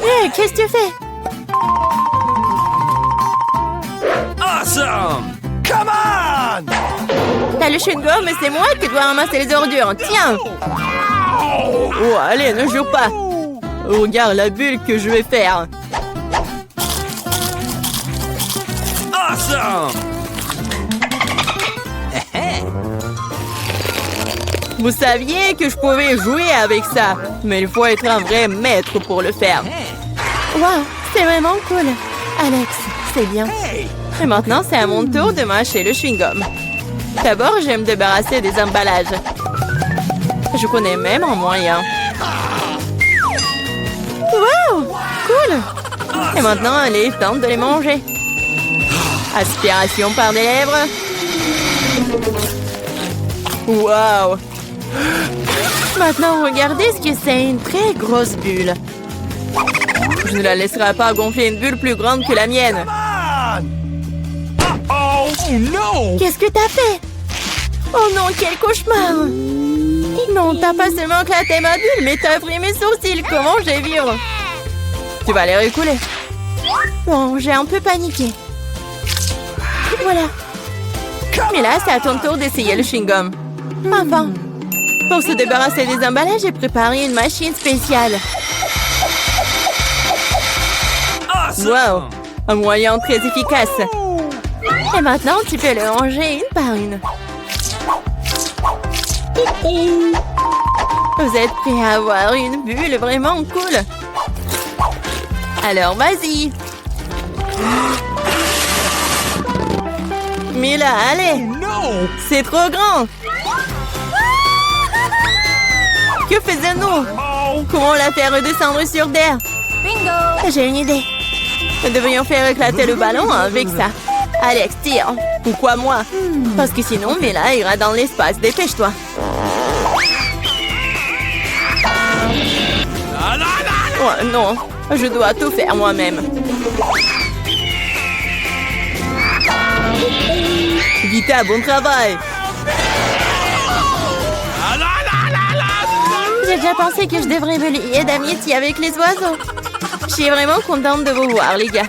Hé, qu'est-ce que tu fais? Awesome! Come on! T'as le chewing-gum, mais c'est moi qui dois ramasser les ordures. Tiens! Oh, allez, ne jure pas. Regarde la bulle que je vais faire. Awesome! Vous saviez que je pouvais jouer avec ça, mais il faut être un vrai maître pour le faire. Wow, c'est vraiment cool. Alex, c'est bien. Et maintenant, c'est à mon tour de mâcher le chewing-gum. D'abord, je vais me débarrasser des emballages. Je connais même un moyen. Wow, cool. Et maintenant, il est temps de les manger. Aspiration par les lèvres. Wow. Maintenant, regardez ce que c'est, une très grosse bulle. Je ne la laisserai pas gonfler une bulle plus grande que la mienne. Oh no! Qu'est-ce que t'as fait? Oh non, quel cauchemar! Non, t'as pas seulement éclaté ma bulle, mais t'as pris mes sourcils. Comment je vais vivre? Tu vas les récouler. Bon, j'ai un peu paniqué. Voilà. Mais là, c'est à ton tour d'essayer le chewing-gum. Enfin. Pour se débarrasser des emballages, j'ai préparé une machine spéciale. Wow! Un moyen très efficace. Et maintenant, tu peux le ranger une par une. Vous êtes prêts à avoir une bulle vraiment cool? Alors, vas-y. Mais là, allez. C'est trop grand. Que faisons-nous? Comment la faire redescendre sur terre? Bingo! J'ai une idée. Nous devrions faire éclater le ballon avec ça. Alex, tire. Pourquoi moi? Parce que sinon, Mila ira dans l'espace. Dépêche-toi. Oh, non, je dois tout faire moi-même. Vita, bon travail. J'ai déjà pensé que je devrais me lier d'amitié avec les oiseaux. Je suis vraiment contente de vous voir, les gars.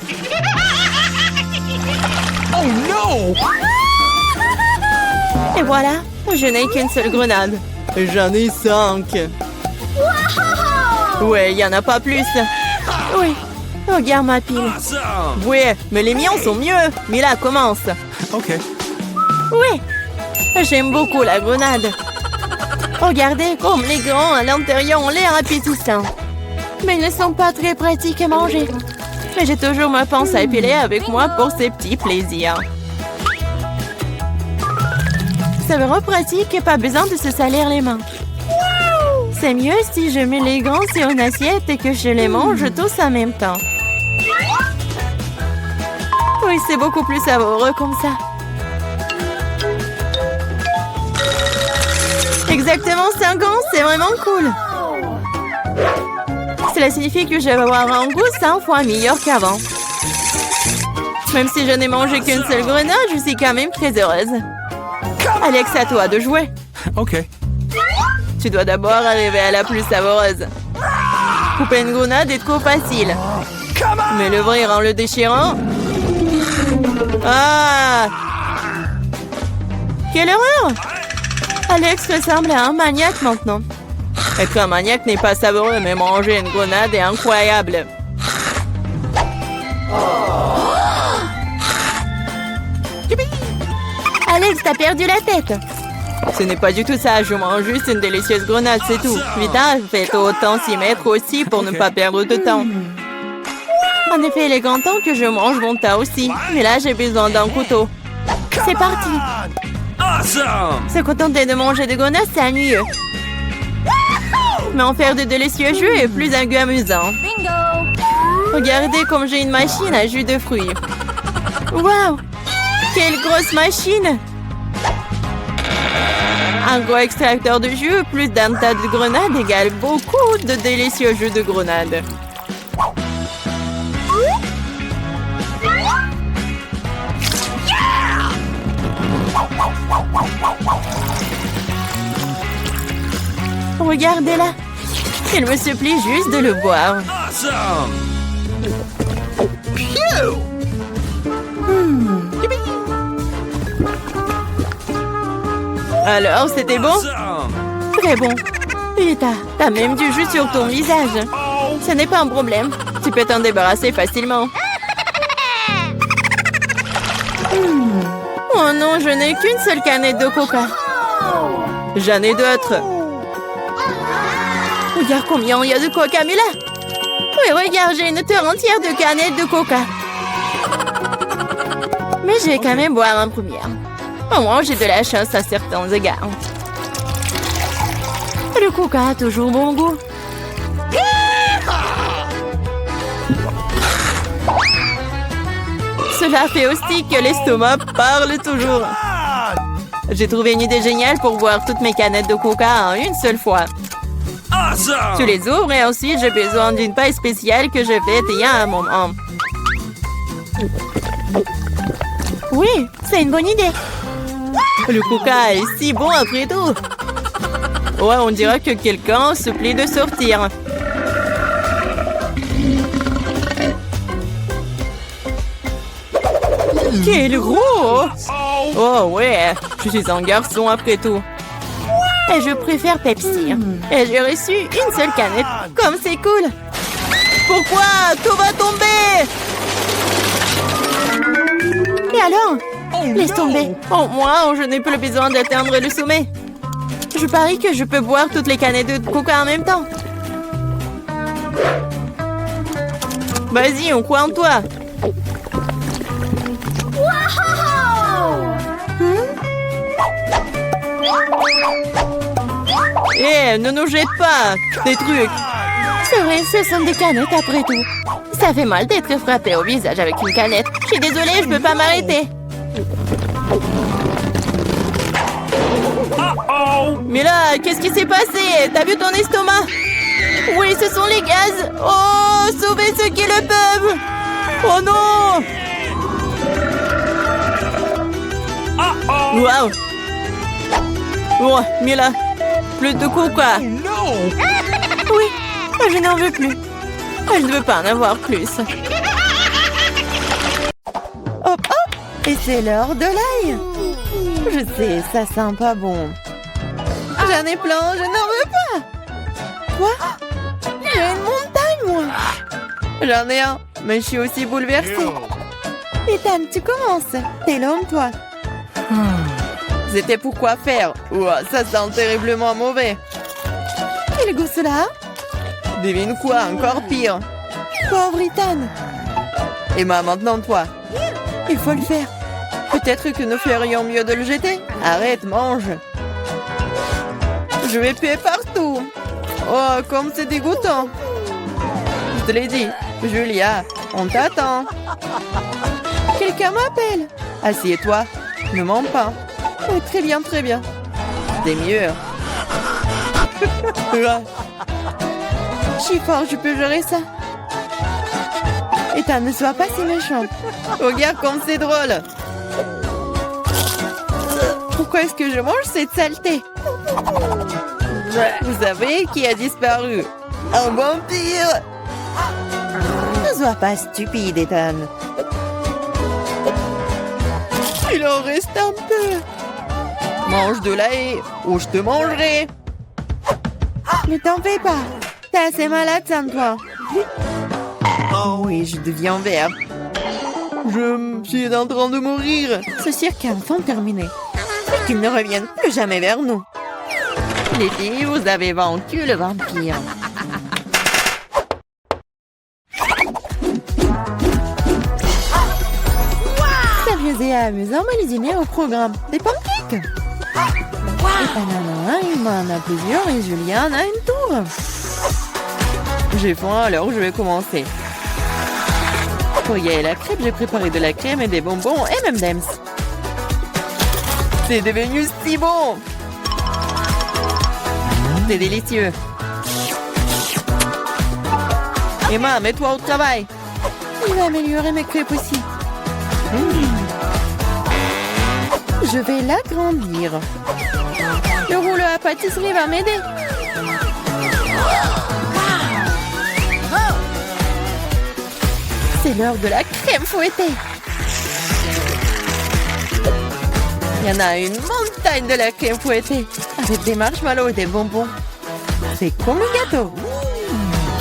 Oh no! Et voilà, je n'ai qu'une seule grenade. J'en ai 5. Ouais, il n'y en a pas plus. Oui, regarde ma pile. Awesome! Ouais, mais les miens sont mieux. Mila, commence. OK. Oui, j'aime beaucoup la grenade. Regardez comme les grands à l'intérieur ont l'air appétissants. Mais ils ne sont pas très pratiques à manger. Mais j'ai toujours ma pince à épiler avec moi pour ces petits plaisirs. C'est vraiment pratique et pas besoin de se salir les mains. C'est mieux si je mets les grands sur une assiette et que je les mange tous en même temps. Oui, c'est beaucoup plus savoureux comme ça. Exactement 5 ans, c'est vraiment cool. Cela signifie que je vais avoir un goût 100 fois meilleur qu'avant. Même si je n'ai mangé qu'une seule grenade, je suis quand même très heureuse. Alex, à toi de jouer. OK. Tu dois d'abord arriver à la plus savoureuse. Couper une grenade est trop facile. Mais l'ouvrir en le déchirant... Ah! Quelle horreur! Alex ressemble à un maniaque maintenant. Être un maniaque n'est pas savoureux, mais manger une grenade est incroyable. Alex, t'as perdu la tête. Ce n'est pas du tout ça, je mange juste une délicieuse grenade, c'est tout. Vita, faites autant s'y mettre aussi pour ne pas perdre de temps. En effet, il est grand temps que je mange mon tas aussi. Mais là, j'ai besoin d'un couteau. C'est parti. Awesome! Se contenter de manger des grenades, c'est ennuyeux. Mais en faire de délicieux jus est plus amusant. Bingo! Regardez comme j'ai une machine à jus de fruits. Waouh! Quelle grosse machine! Un gros extracteur de jus plus d'un tas de grenades égale beaucoup de délicieux jus de grenades. Regardez-la. Il me supplie juste de le boire. Awesome! Alors, c'était bon? Awesome! Très bon. Et t'as même du jus sur ton visage. Ce n'est pas un problème. Tu peux t'en débarrasser facilement. Oh non, je n'ai qu'une seule canette de coca. J'en ai d'autres. Regarde combien il y a de coca, Mila. Oui, regarde, j'ai une terre entière de canettes de coca. Mais je vais quand même boire en première. Au moins, j'ai de la chance à certains égards. Le coca a toujours bon goût. Cela fait aussi que l'estomac parle toujours. J'ai trouvé une idée géniale pour boire toutes mes canettes de coca en une seule fois. Awesome! Tu les ouvres et ensuite j'ai besoin d'une paille spéciale que je fais il y a un moment. Oui, c'est une bonne idée. Le coca est si bon après tout. Ouais, on dirait que quelqu'un se plaît de sortir. Quel gros! Oh ouais, je suis un garçon après tout. Et je préfère Pepsi. Et j'ai reçu une seule canette. Comme c'est cool. Pourquoi? Tout va tomber! Et alors? Laisse tomber. Au moins, je n'ai plus besoin d'atteindre le sommet. Je parie que je peux boire toutes les canettes de coca en même temps. Vas-y, on croit en toi. Eh, ne nous jette pas des trucs. C'est vrai, ce sont des canettes après tout. Ça fait mal d'être frappé au visage avec une canette. Je suis désolée, je peux pas m'arrêter. Mais là, qu'est-ce qui s'est passé? T'as vu ton estomac? Oui, ce sont les gaz. Oh, sauvez ceux qui le peuvent. Oh non! Waouh! Oh, Mila, plus de coca. No! Oui, je n'en veux plus. Je ne veux pas en avoir plus. Hop, hop! Et c'est l'heure de l'ail. Je sais, ça sent pas bon. J'en ai plein, je n'en veux pas. Quoi? J'ai une montagne, moi. J'en ai un, mais je suis aussi bouleversée. Ethan, tu commences. T'es l'homme, toi. C'était pour quoi faire? Ouah, ça sent terriblement mauvais. Quel goût cela? Devine quoi, encore pire. Pauvre Ethan. Emma, maintenant toi. Il faut le faire. Peut-être que nous ferions mieux de le jeter. Arrête, mange. Je vais puer partout. Oh, comme c'est dégoûtant. Je te l'ai dit. Julia, on t'attend. Quelqu'un m'appelle. Assieds-toi. Ne mens pas. Oh, très bien, très bien. C'est mieux. Je suis fort, je peux gérer ça. Ethan, ne sois pas si méchante. Regarde comme c'est drôle. Pourquoi est-ce que je mange cette saleté? Vous savez qui a disparu? Un vampire! Ne sois pas stupide, Ethan. Il en reste un peu. Mange de l'ail ou je te mangerai. Ne t'en fais pas. T'es assez malade sans toi. Oh oui, je deviens vert. Je suis en train de mourir. Ce cirque est enfin terminé. Et qu'il ne revienne plus jamais vers nous. Les filles, vous avez vaincu le vampire. Sérieux et amusant, mais les dîners au programme. Des pancakes? presque. Ethan en a un, Emma en a plusieurs et Julia en a une tour. J'ai faim, alors je vais commencer. Pour y aller la crêpe, j'ai préparé de la crème et des bonbons et même d'Ems. C'est devenu si bon! C'est délicieux. Emma, mets-toi au travail. Il va améliorer mes crêpes aussi. Je vais l'agrandir. Le rouleau à pâtisserie va m'aider. C'est l'heure de la crème fouettée. Il y en a une montagne de la crème fouettée avec des marshmallows et des bonbons. C'est comme un gâteau.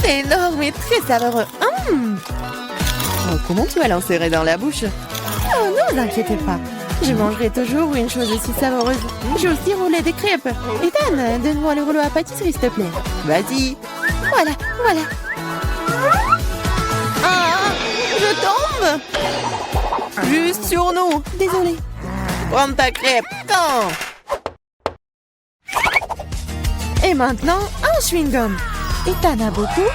C'est énorme et très savoureux. Oh, comment tu vas l'insérer dans la bouche? Oh, ne vous inquiétez pas. Je mangerai toujours une chose aussi savoureuse. J'ai aussi roulé des crêpes. Ethan, donne-moi le rouleau à pâtisserie, s'il te plaît. Vas-y. Voilà, voilà. Ah, je tombe. Juste sur nous. Désolée. Prends ta crêpe. Quand? Et maintenant, un chewing-gum. Ethan a beaucoup,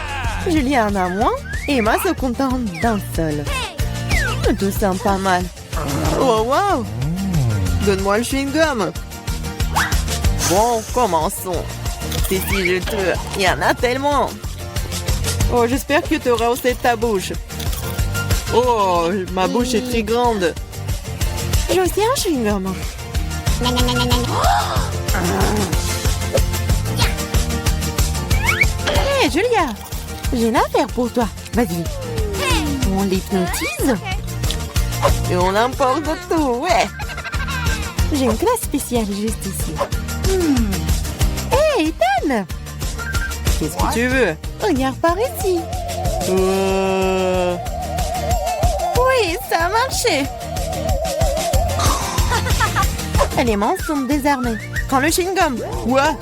Julia en a moins, et Emma se contente d'un seul. Tout semble pas mal. Oh, wow! Donne-moi le chewing-gum. Bon, commençons. C'est si juteux. Il y en a tellement. Oh, j'espère que tu auras aussi ta bouche. Oh, ma bouche est très grande. J'ai aussi un chewing-gum. Hé, Julia, j'ai une affaire pour toi. Vas-y. On l'hypnotise et on emporte tout, ouais. J'ai une classe spéciale juste ici. Hé, Ethan! Qu'est-ce que tu veux? Regarde par ici. Oui, ça a marché. Les mains sont désarmées. Prends le chewing-gum. Quoi?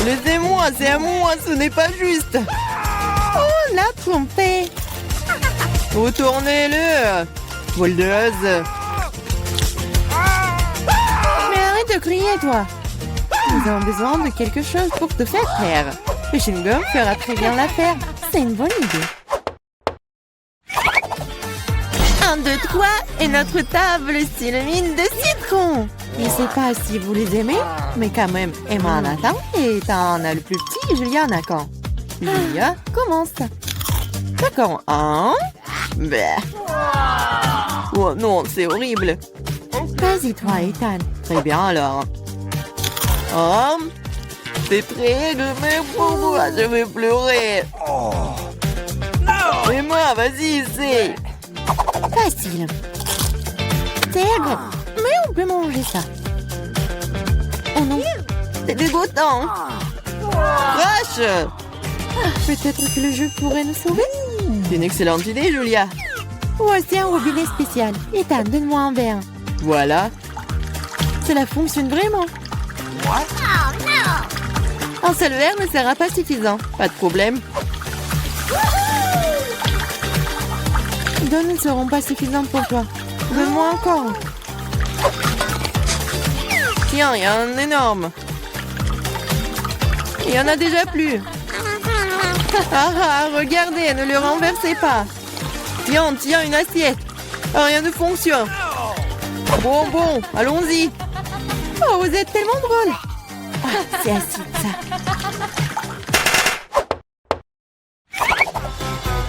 Laissez-moi, c'est à moi, ce n'est pas juste. Oh, la trompée. Retournez-le. Voleuse. Mais arrête de crier, toi. Nous avons besoin de quelque chose pour te faire taire. Le chewing-gum fera très bien l'affaire. C'est une bonne idée. 1, 2, 3 et notre table s'illumine de citron. Je ne sais pas si vous les aimez, mais quand même, Emma en a tant et Ethan en a le plus petit et Julia en a quand. Julia, commence. D'accord, 1. Oh non, c'est horrible. Vas-y toi, Ethan. Très bien alors. Oh, c'est très mais pour moi, je vais pleurer. Emma, vas-y, essaie. Facile. C'est agréable. Mais on peut manger ça. Oh non, c'est dégoûtant. Crash. Peut-être que le jeu pourrait nous sauver. C'est une excellente idée, Julia. Voici un robinet spécial. Ethan, donne-moi un verre. Voilà. Cela fonctionne vraiment. Un seul verre ne sera pas suffisant. Pas de problème. Deux ne seront pas suffisantes pour toi. Donne-moi encore. Tiens, il y a un énorme. Il y en a déjà plus. Regardez, ne le renversez pas. Tiens, une assiette. Rien ne fonctionne. Bon, allons-y. Oh, vous êtes tellement drôle. C'est acide, ça.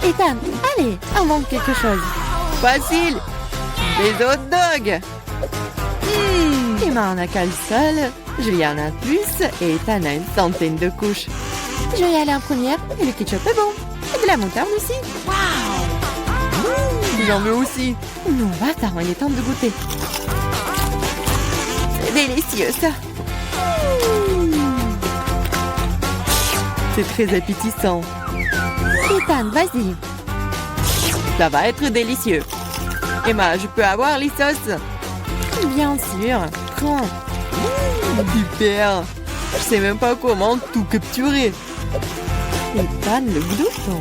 Ethan, allez, invente quelque chose. Facile. Des hot dogs. Emma en a qu'un seul, Julia en a plus et Ethan a une centaine de couches. Je vais aller en première et le ketchup est bon. Et de la moutarde aussi. J'en veux aussi. Non, attends, il est temps de goûter. C'est délicieux ça. C'est très appétissant. Ethan, vas-y. Ça va être délicieux. Emma, je peux avoir les sauces? Bien sûr. Prends. Super. Je sais même pas comment tout capturer. Ethan, le glouton.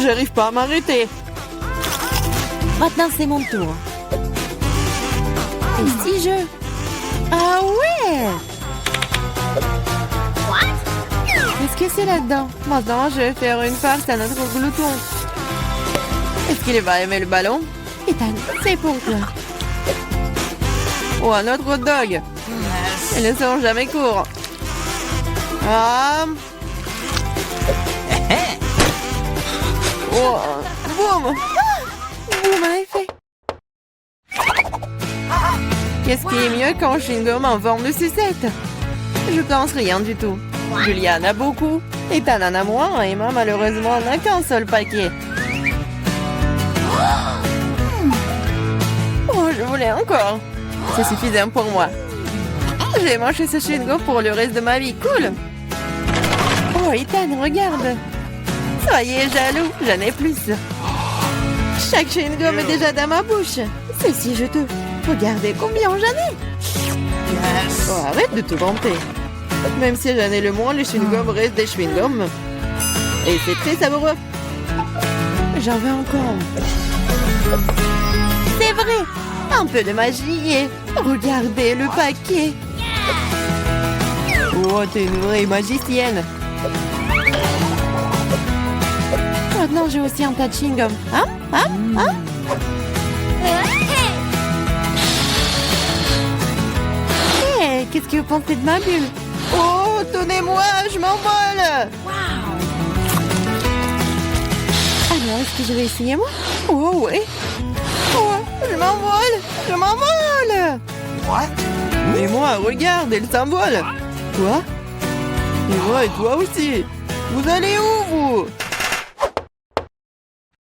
J'arrive pas à m'arrêter. Maintenant, c'est mon tour. Et si je... Ah ouais! Qu'est-ce que c'est là-dedans? Maintenant, je vais faire une farce à notre glouton. Est-ce qu'il va aimer le ballon? Ethan, c'est pour toi. Oh, un autre hot dog. Ils ne sont jamais courts. Ah. Oh, boum. Boum à effet. Qu'est-ce qui est mieux qu'un chewing-gum en forme de sucette? Je pense rien du tout. Julia en a beaucoup. Ethan en a moins. Et moi, malheureusement, n'a qu'un seul paquet. Oh, je voulais encore. C'est suffisant pour moi. J'ai mangé ce chewing-gum pour le reste de ma vie. Cool. Oh, Ethan, regarde. Soyez jaloux, j'en ai plus. Chaque chewing-gum est déjà dans ma bouche. C'est si juteux. Regardez combien j'en ai. Oh, arrête de te vanter. Même si j'en ai le moins, les chewing-gums restent des chewing-gums. Et c'est très savoureux. J'en veux encore. C'est vrai. Un peu de magie et regardez le paquet. Oh, t'es une vraie magicienne. Maintenant, j'ai aussi un tas de chewing-gum. Hein? Hey, qu'est-ce que vous pensez de ma bulle? Oh, tenez-moi, je m'envole. Alors, est-ce que je vais essayer, moi? Oh, ouais. Oh, je m'envole. Mais moi, regarde, elle s'envole. Quoi? Et moi et toi aussi. Vous allez où, vous?